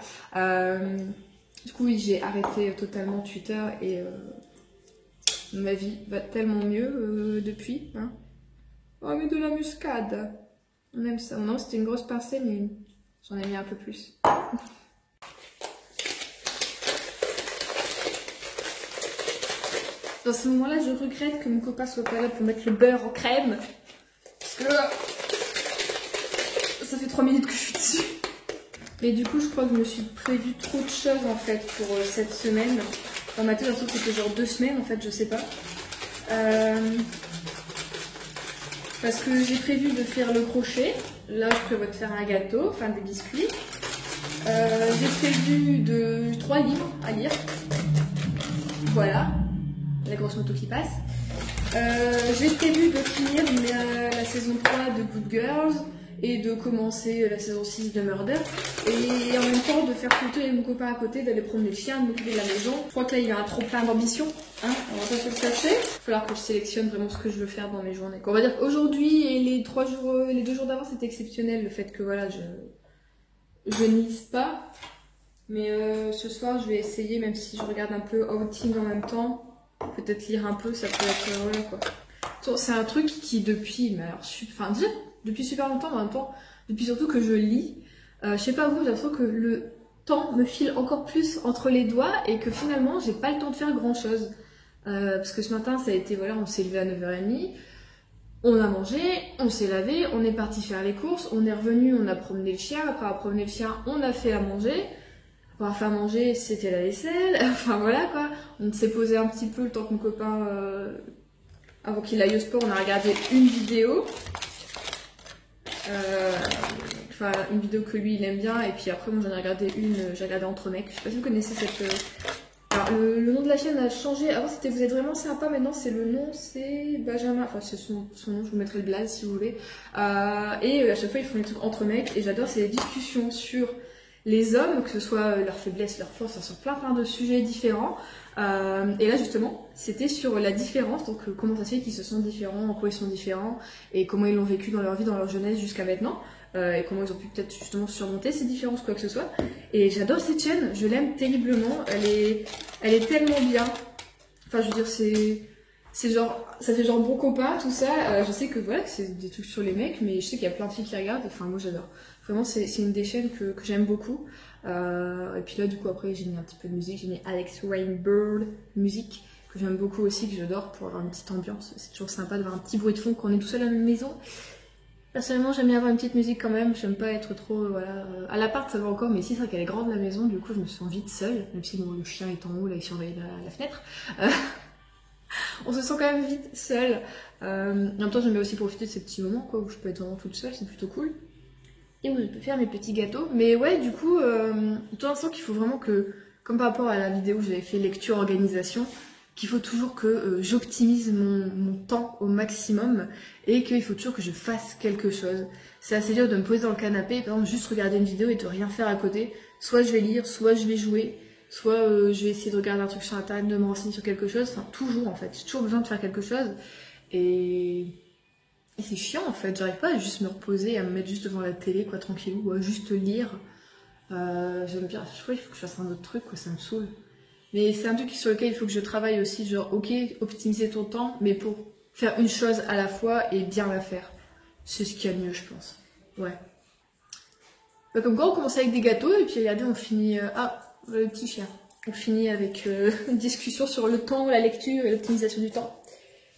Du coup, oui, j'ai arrêté totalement Twitter et ma vie va tellement mieux depuis. Hein. Oh, mais de la muscade! On aime ça. Non, c'était une grosse pincée, mais j'en ai mis un peu plus. Dans ce moment-là, je regrette que mon copain soit pas là pour mettre le beurre en crème. Parce que ça fait 3 minutes que je suis dessus. Mais du coup, je crois que je me suis prévu trop de choses en fait pour cette semaine. Dans ma tête, j'ai l'impression que c'était genre 2 semaines en fait, je sais pas. Parce que j'ai prévu de faire le crochet. Là, je prévois de faire un gâteau, enfin des biscuits. J'ai prévu 3 livres à lire. Voilà, la grosse moto qui passe. J'ai prévu de finir la saison 3 de Good Girls et de commencer la saison 6 de Murder. Et en même temps de faire photo avec mon copain à côté, d'aller promener le chien, de m'occuper de la maison. Je crois que là il y a un trop plein d'ambition, hein, on va pas se le cacher. Il va falloir que je sélectionne vraiment ce que je veux faire dans mes journées. On va dire qu'aujourd'hui et les 2 jours d'avant c'était exceptionnel, le fait que voilà, je ne lise pas. Mais ce soir je vais essayer, même si je regarde un peu Outing en même temps, peut-être lire un peu, ça peut être voilà quoi. C'est un truc qui depuis, mais alors, enfin dire, depuis super longtemps, en même temps, depuis surtout que je lis, je sais pas vous, j'ai l'impression que le temps me file encore plus entre les doigts et que finalement j'ai pas le temps de faire grand chose. Parce que ce matin ça a été, voilà, on s'est levé à 9h30, on a mangé, on s'est lavé, on est parti faire les courses, on est revenu, on a promené le chien, après avoir promené le chien, on a fait à manger. Pour avoir fait à manger, c'était la vaisselle, enfin voilà quoi. On s'est posé un petit peu le temps que mon copain, avant qu'il aille au sport, on a regardé une vidéo. Enfin, une vidéo que lui il aime bien, et puis après moi j'en ai regardé j'ai regardé Entre mecs. Je sais pas si vous connaissez cette... Alors le nom de la chaîne a changé, avant c'était Vous êtes vraiment sympa, maintenant c'est le nom, c'est Benjamin, enfin c'est son nom, je vous mettrai le blaze si vous voulez. Et à chaque fois ils font des trucs entre mecs, et j'adore, c'est des discussions sur les hommes, que ce soit leurs faiblesses, leurs forces, sur plein de sujets différents. Et là justement, c'était sur la différence, donc comment ça se fait qu'ils se sont différents, en quoi ils sont différents, et comment ils l'ont vécu dans leur vie, dans leur jeunesse jusqu'à maintenant, et comment ils ont pu peut-être justement surmonter ces différences, quoi que ce soit. Et j'adore cette chaîne, je l'aime terriblement, elle est tellement bien. Enfin, je veux dire, c'est genre, ça fait genre bon copain, tout ça. Je sais que voilà, c'est des trucs sur les mecs, mais je sais qu'il y a plein de filles qui regardent. Enfin, moi j'adore. Vraiment, c'est une des chaînes que j'aime beaucoup. Et puis là, du coup, après, j'ai mis un petit peu de musique. J'ai mis Alex Rainbird musique, que j'aime beaucoup aussi, que j'adore pour avoir une petite ambiance. C'est toujours sympa d'avoir un petit bruit de fond quand on est tout seul à la maison. Personnellement, j'aime bien avoir une petite musique quand même. J'aime pas être trop, voilà. À l'appart, ça va encore, mais ici, c'est vrai qu'elle est grande la maison. Du coup, je me sens vite seule, même si bon, le chien est en haut, là, il surveille la fenêtre. On se sent quand même vite seul. En même temps, j'aime bien aussi profiter de ces petits moments quoi, où je peux être vraiment toute seule, c'est plutôt cool. Et où je peux faire mes petits gâteaux. Mais ouais, du coup, tout l'instant qu'il faut vraiment que, comme par rapport à la vidéo où j'avais fait lecture, organisation, qu'il faut toujours que j'optimise mon temps au maximum et qu'il faut toujours que je fasse quelque chose. C'est assez dur de me poser dans le canapé et par exemple juste regarder une vidéo et de rien faire à côté. Soit je vais lire, soit je vais jouer. Soit je vais essayer de regarder un truc sur internet, de me renseigner sur quelque chose, enfin toujours en fait, j'ai toujours besoin de faire quelque chose et c'est chiant en fait, j'arrive pas à juste me reposer, à me mettre juste devant la télé quoi, tranquillou, ou à juste lire. J'aime bien, je crois qu'il faut que je fasse un autre truc quoi, ça me saoule. Mais c'est un truc sur lequel il faut que je travaille aussi, genre ok, optimiser ton temps, mais pour faire une chose à la fois et bien la faire. C'est ce qu'il y a de mieux je pense, ouais. Comme quoi on commence avec des gâteaux et puis regardez on finit... le petit chien. On finit avec une discussion sur le temps, la lecture et l'optimisation du temps.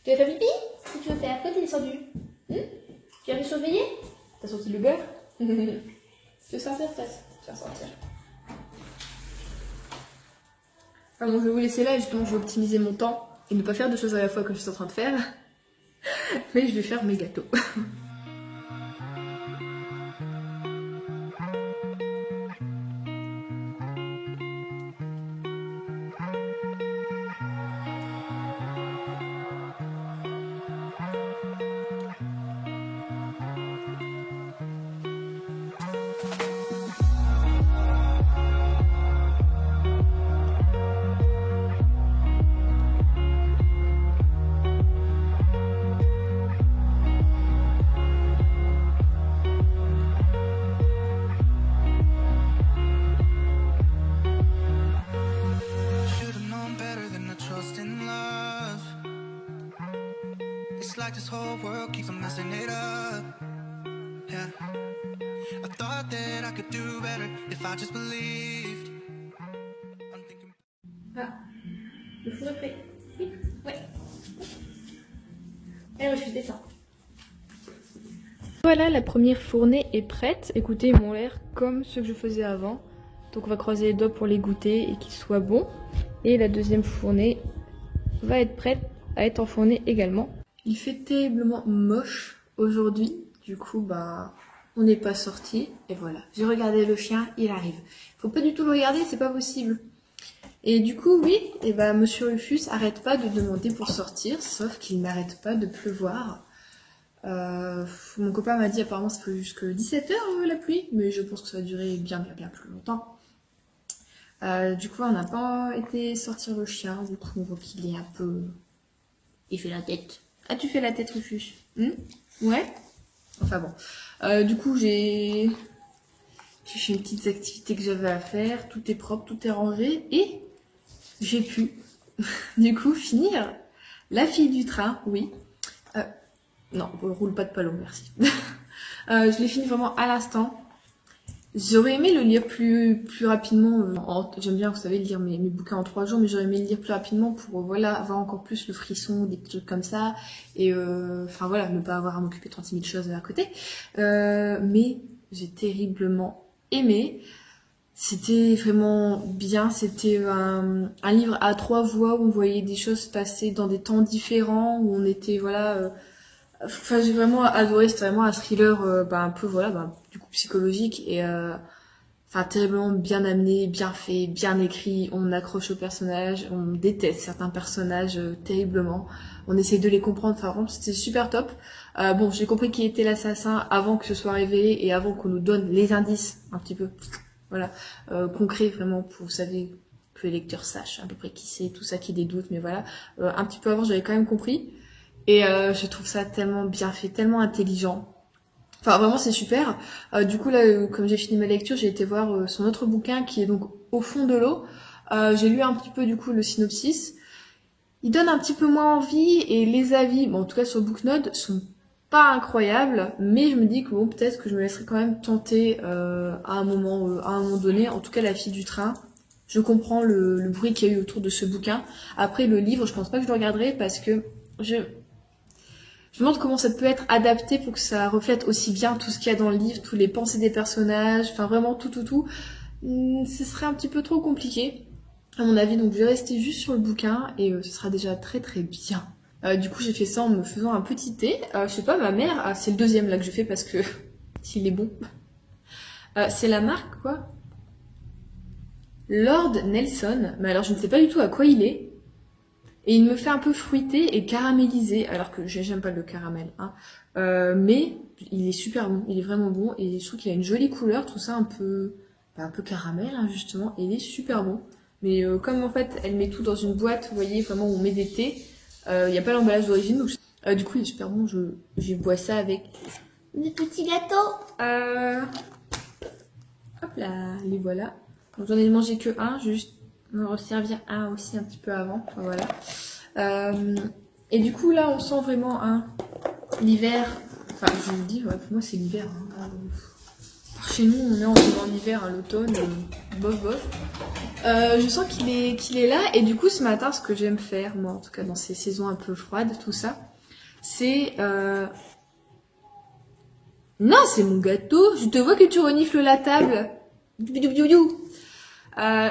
Tu vas faire pipi? Qu'est-ce que tu veux faire? Pourquoi t'es descendu? Tu vas me surveiller? T'as sorti le beurre? Tu veux sortir, Tess? Tu vas sortir. Enfin bon, je vais vous laisser là et justement je vais optimiser mon temps et ne pas faire deux choses à la fois comme je suis en train de faire. Mais je vais faire mes gâteaux. like this whole world keeps on messing it up. Yeah, I thought that I could do better if I just believed. I'm thinking... Ah, le four est prêt. Oui, ouais. Allez, je descends. Voilà, la première fournée est prête. Écoutez, ils m'ont l'air comme ceux que je faisais avant. Donc on va croiser les doigts pour les goûter et qu'ils soient bons. Et la deuxième fournée va être prête à être enfournée également. Il fait terriblement moche aujourd'hui. Du coup, bah, on n'est pas sorti. Et voilà, j'ai regardé le chien, il arrive. Faut pas du tout le regarder, c'est pas possible. Et du coup, oui, et bah, Monsieur Rufus arrête pas de demander pour sortir, sauf qu'il n'arrête pas de pleuvoir. Mon copain m'a dit apparemment ça peut jusque 17 h la pluie, mais je pense que ça va durer bien plus longtemps. Du coup on n'a pas été sortir le chien, du coup on voit qu'il est un peu... Il fait la tête. Ah tu fais la tête Rufus? Ouais. Enfin bon. Du coup j'ai fait une petite activité que j'avais à faire, tout est propre, tout est rangé et j'ai pu du coup finir La fille du train, oui. Non, on roule pas de palot, merci. Je l'ai fini vraiment à l'instant. J'aurais aimé le lire plus rapidement. J'aime bien, vous savez, lire mes bouquins en 3 jours, mais j'aurais aimé le lire plus rapidement pour voilà, avoir encore plus le frisson, des trucs comme ça. Et enfin voilà, ne pas avoir à m'occuper de 36 000 choses à côté. Mais j'ai terriblement aimé. C'était vraiment bien. C'était un livre à 3 voix où on voyait des choses passer dans des temps différents, où on était, voilà... Enfin, j'ai vraiment adoré, c'était vraiment un thriller un peu voilà du coup psychologique et enfin terriblement bien amené, bien fait, bien écrit, on accroche aux personnages, on déteste certains personnages terriblement, on essaie de les comprendre, enfin vraiment c'était super top. Bon, j'ai compris qui était l'assassin avant que ce soit révélé et avant qu'on nous donne les indices un petit peu voilà, concret vraiment pour, vous savez, que les lecteurs sachent à peu près qui c'est, tout ça, qui des doutes, mais voilà. Un petit peu avant, j'avais quand même compris. Et je trouve ça tellement bien fait, tellement intelligent. Enfin, vraiment, c'est super. Du coup, là, comme j'ai fini ma lecture, j'ai été voir son autre bouquin qui est donc Au fond de l'eau. J'ai lu un petit peu, du coup, le synopsis. Il donne un petit peu moins envie et les avis, bon, en tout cas sur Booknode, sont pas incroyables, mais je me dis que bon, peut-être que je me laisserai quand même tenter à un moment donné. En tout cas, La fille du train. Je comprends le bruit qu'il y a eu autour de ce bouquin. Après, le livre, je pense pas que je le regarderai parce que je me demande comment ça peut être adapté pour que ça reflète aussi bien tout ce qu'il y a dans le livre, tous les pensées des personnages, enfin vraiment tout. Ce serait un petit peu trop compliqué, à mon avis, donc je vais rester juste sur le bouquin et ce sera déjà très très bien. Du coup, j'ai fait ça en me faisant un petit thé. Je sais pas, ma mère, c'est le deuxième là que je fais parce que il est bon. C'est la marque quoi, Lord Nelson, mais alors je ne sais pas du tout à quoi il est. Et il me fait un peu fruité et caramélisé, alors que j'aime pas le caramel, hein. Mais il est super bon, il est vraiment bon, et je trouve qu'il a une jolie couleur, tout ça un peu caramel, hein, justement, et il est super bon. Mais comme en fait, elle met tout dans une boîte, vous voyez, vraiment où on met des thés, il n'y a pas l'emballage d'origine, donc du coup il est super bon, je bois ça avec des petits gâteaux. Hop là, les voilà. Donc j'en ai mangé que un, juste me resservir un aussi un petit peu avant, enfin, voilà. Et du coup là on sent vraiment l'hiver, enfin je vous le dis, ouais, pour moi c'est l'hiver, hein. Chez nous on est en hiver, hein, l'automne, bof. Je sens qu'il est là, et du coup ce matin ce que j'aime faire, moi en tout cas dans ces saisons un peu froides, tout ça, c'est... Non, c'est mon gâteau, je te vois que tu renifles la table.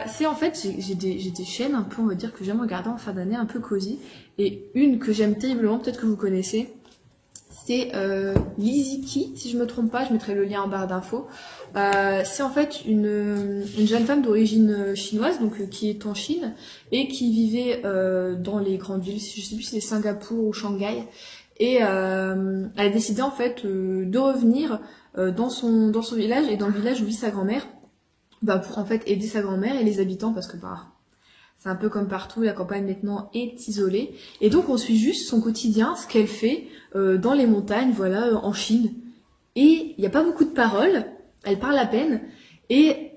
C'est en fait, j'ai des chaînes un peu, on va dire, que j'aime regarder en fin d'année, un peu cosy. Et une que j'aime terriblement, peut-être que vous connaissez, c'est Liziki, si je me trompe pas, je mettrai le lien en barre d'infos. C'est en fait une jeune femme d'origine chinoise, donc qui est en Chine, et qui vivait dans les grandes villes, je sais plus si c'est Singapour ou Shanghai. Et elle a décidé en fait de revenir dans son village, et dans le village où vit sa grand-mère, pour en fait aider sa grand-mère et les habitants, parce que c'est un peu comme partout, la campagne maintenant est isolée. Et donc on suit juste son quotidien, ce qu'elle fait dans les montagnes, voilà, en Chine. Et il n'y a pas beaucoup de paroles, elle parle à peine, et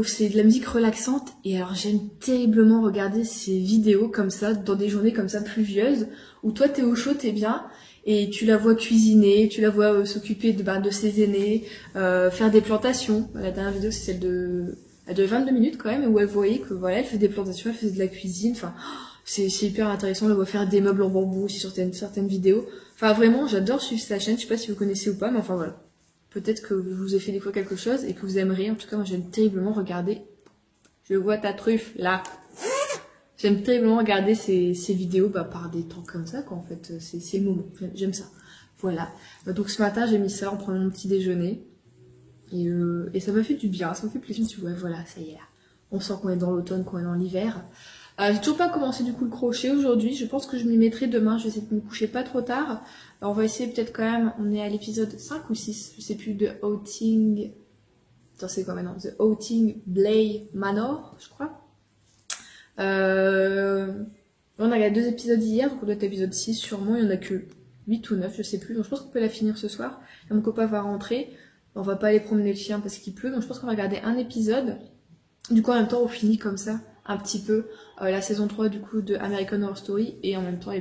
c'est de la musique relaxante. Et alors j'aime terriblement regarder ces vidéos comme ça, dans des journées comme ça pluvieuses, où toi t'es au chaud, t'es bien, et tu la vois cuisiner, tu la vois s'occuper de ses aînés, faire des plantations. La dernière vidéo c'est celle de 22 minutes quand même, où elle voyait que voilà, elle fait des plantations, elle faisait de la cuisine, enfin c'est hyper intéressant, on la voit faire des meubles en bambou aussi sur certaines vidéos. Enfin vraiment, j'adore suivre sa chaîne, je sais pas si vous connaissez ou pas, mais enfin voilà. Peut-être que vous ai fait des fois quelque chose et que vous aimeriez, en tout cas moi j'aime terriblement regarder. Je vois ta truffe là. J'aime terriblement regarder ces vidéos par des temps comme ça, quoi, en fait. C'est le moment. J'aime ça. Voilà. Donc ce matin, j'ai mis ça en prenant mon petit déjeuner. Et ça m'a fait du bien, ça m'a fait plaisir. Je me suis dit, ouais, voilà, ça y est, là. On sent qu'on est dans l'automne, qu'on est dans l'hiver. J'ai toujours pas commencé du coup le crochet aujourd'hui. Je pense que je m'y mettrai demain. Je vais essayer de me coucher pas trop tard. Alors, on va essayer peut-être quand même, on est à l'épisode 5 ou 6, je sais plus, de Outing... Attends, c'est quoi maintenant? The Outing Blay Manor, je crois. On a regardé 2 épisodes hier, donc on doit être épisode 6 sûrement, il y en a que 8 ou 9, je sais plus, donc je pense qu'on peut la finir ce soir. Et mon copain va rentrer, on va pas aller promener le chien parce qu'il pleut, donc je pense qu'on va regarder un épisode. Du coup en même temps on finit comme ça, un petit peu, la saison 3 du coup de American Horror Story, et en même temps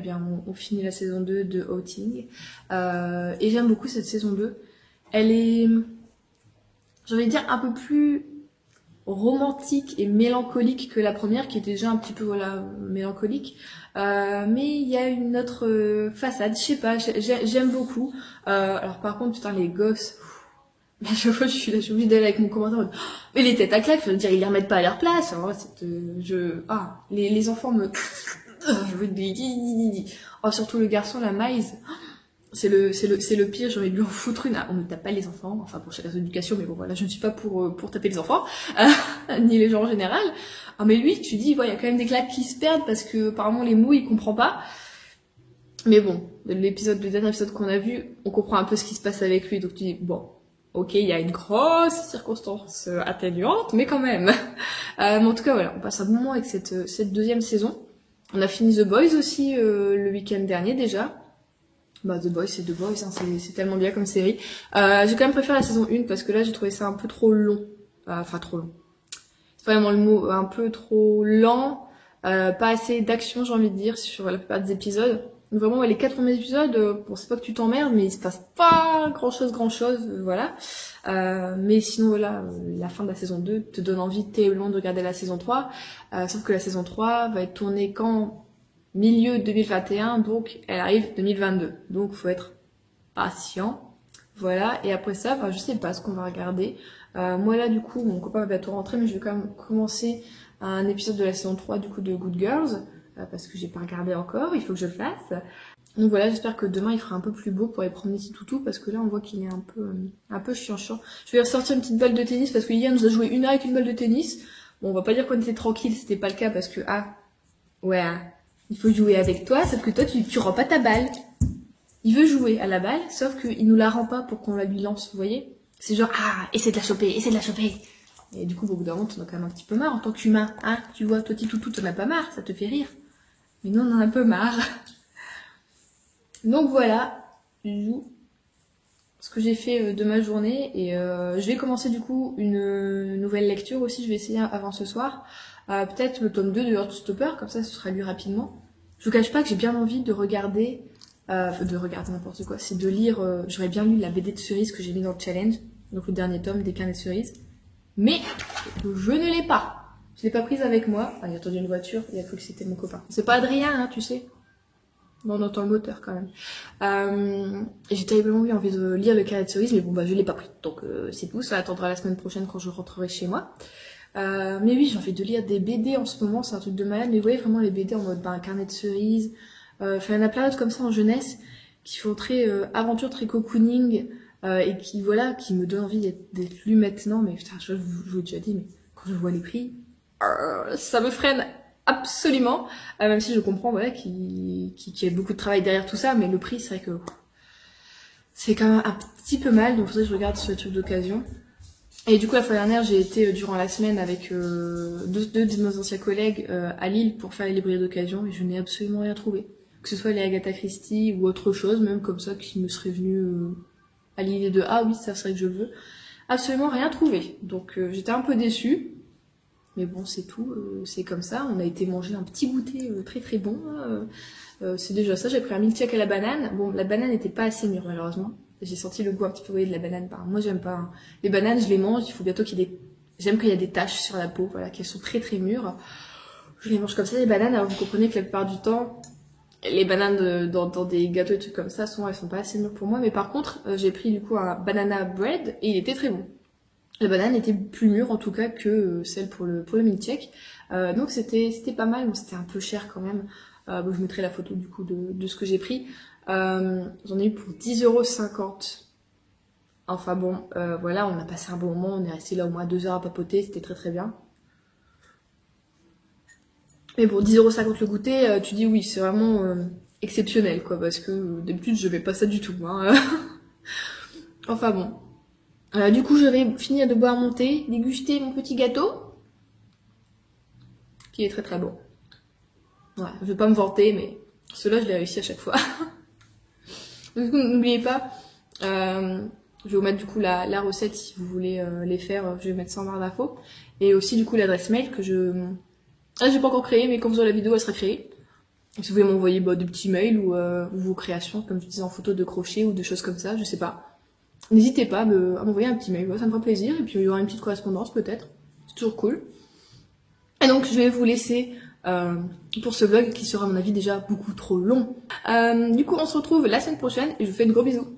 on finit la saison 2 de Outing. Et j'aime beaucoup cette saison 2, elle est, j'ai envie de dire, un peu plus romantique et mélancolique que la première, qui était déjà un petit peu mélancolique, mais il y a une autre façade, je sais pas, j'aime beaucoup. Alors par contre, putain, les gosses, à chaque fois je suis obligée d'aller avec mon commentaire, mais les têtes à claques, je veux dire, ils les remettent pas à leur place. Alors, les enfants me surtout le garçon, la Maïs, c'est le pire, j'ai envie de lui en foutre une. On ne tape pas les enfants, enfin pour chacun son éducation, mais bon voilà, je ne suis pas pour taper les enfants, ni les gens en général. Mais lui, tu dis, il y a quand même des claques qui se perdent parce que apparemment les mots il comprend pas. Mais bon, le dernier épisode qu'on a vu, on comprend un peu ce qui se passe avec lui, donc tu dis, bon, Ok, il y a une grosse circonstance atténuante, mais quand même. Mais en tout cas, voilà, on passe un bon moment avec cette deuxième saison. On a fini The Boys aussi le week-end dernier déjà. Bah The Boys, c'est The Boys, hein, c'est tellement bien comme série. J'ai quand même préféré la saison 1 parce que là, j'ai trouvé ça un peu trop long. Enfin, trop long. C'est pas vraiment le mot, un peu trop lent. Pas assez d'action, j'ai envie de dire, sur la plupart des épisodes. Donc vraiment, ouais, les 4 premiers épisodes, bon, c'est pas que tu t'emmerdes, mais il se passe pas grand-chose, voilà. Mais sinon, voilà, la fin de la saison 2 te donne envie terriblement de regarder la saison 3. Sauf que la saison 3 va être tournée quand milieu 2021, donc elle arrive 2022. Donc faut être patient. Voilà, et après ça, je sais pas ce qu'on va regarder. Moi là, du coup, mon copain va bientôt rentrer, mais je vais quand même commencer un épisode de la saison 3 du coup de Good Girls. Parce que j'ai pas regardé encore, il faut que je le fasse. Donc voilà, j'espère que demain il fera un peu plus beau pour aller promener ses toutous parce que là on voit qu'il est un peu chiant. Je vais ressortir une petite balle de tennis parce que hier on nous a joué 1 heure avec une balle de tennis. Bon, on va pas dire qu'on était tranquille, c'était pas le cas parce que il faut jouer avec toi, sauf que toi tu rends pas ta balle. Il veut jouer à la balle, sauf qu'il nous la rend pas pour qu'on la lui lance, vous voyez. C'est genre essaie de la choper. Et du coup au bout d'un moment t'en as quand même un petit peu marre en tant qu'humain, hein. Tu vois, toi petit toutou t'en as pas marre, ça te fait rire. Mais nous, on en a un peu marre. Donc voilà, ce que j'ai fait de ma journée. Et je vais commencer du coup une nouvelle lecture aussi. Je vais essayer avant ce soir. Peut-être le tome 2 de Heartstopper, comme ça ce sera lu rapidement. Je vous cache pas que j'ai bien envie de regarder n'importe quoi. C'est de lire, j'aurais bien lu la BD de Cerise que j'ai mis dans le challenge. Donc le dernier tome des Carnets de Cerise. Mais je ne l'ai pas. Je l'ai pas prise avec moi. Il a entendu une voiture, il a cru que c'était mon copain. C'est pas Adrien, hein, tu sais. Bon, on entend le moteur quand même. Et j'ai terriblement eu envie de lire le Carnet de Cerise, mais bon, je l'ai pas pris. Donc c'est tout, ça attendra la semaine prochaine quand je rentrerai chez moi. Mais oui, j'ai envie de lire des BD en ce moment, c'est un truc de malade. Mais vous voyez vraiment les BD en mode un Carnet de Cerise. Il y en a plein d'autres comme ça en jeunesse qui font très aventure, très cocooning. Et qui me donnent envie d'être lus maintenant. Mais putain, je vous l'ai déjà dit, mais quand je vois les prix... ça me freine absolument, même si je comprends qu'il y a beaucoup de travail derrière tout ça, mais le prix c'est vrai que c'est quand même un petit peu mal, donc faudrait que je regarde ce truc d'occasion. Et du coup la fois dernière j'ai été durant la semaine avec deux de nos anciens collègues à Lille pour faire les librairies d'occasion et je n'ai absolument rien trouvé, que ce soit les Agatha Christie ou autre chose, même comme ça qui me serait venu à l'idée de ah oui ça serait que je veux, absolument rien trouvé, donc j'étais un peu déçue. Mais bon, c'est tout, c'est comme ça. On a été manger un petit goûter très très bon. C'est déjà ça, j'ai pris un milkshake à la banane. Bon, la banane n'était pas assez mûre malheureusement. J'ai senti le goût un petit peu de la banane. Moi, j'aime pas. Hein. Les bananes, je les mange, il faut bientôt qu'il y ait des... J'aime qu'il y a des taches sur la peau, voilà, qu'elles sont très très mûres. Je les mange comme ça, les bananes. Alors vous comprenez que la plupart du temps, les bananes dans des gâteaux et trucs comme ça, elles sont pas assez mûres pour moi. Mais par contre, j'ai pris du coup un banana bread et il était très bon. La banane était plus mûre en tout cas que celle pour le milkshake. Donc c'était pas mal, bon c'était un peu cher quand même. Je mettrai la photo du coup de ce que j'ai pris. J'en ai eu pour 10,50 €. Enfin bon, voilà, on a passé un bon moment, on est resté là au moins 2 heures à papoter, c'était très très bien. Mais pour 10,50 € le goûter, tu dis oui, c'est vraiment exceptionnel quoi, parce que d'habitude je vais pas ça du tout. Hein. Enfin bon. Du coup, je vais finir de boire mon thé, déguster mon petit gâteau, qui est très très bon. Ouais, je vais pas me vanter, mais ceux-là, je l'ai réussi à chaque fois. Du coup, n'oubliez pas, je vais vous mettre du coup la recette si vous voulez les faire, je vais mettre ça en barre d'infos. Et aussi du coup l'adresse mail que j'ai pas encore créée, mais quand vous aurez la vidéo, elle sera créée. Si vous voulez m'envoyer des petits mails ou vos créations, comme je disais, en photo de crochet ou de choses comme ça, je sais pas. N'hésitez pas à m'envoyer un petit mail, ça me fera plaisir, et puis il y aura une petite correspondance peut-être, c'est toujours cool. Et donc je vais vous laisser pour ce vlog qui sera à mon avis déjà beaucoup trop long. Du coup on se retrouve la semaine prochaine, et je vous fais de gros bisous.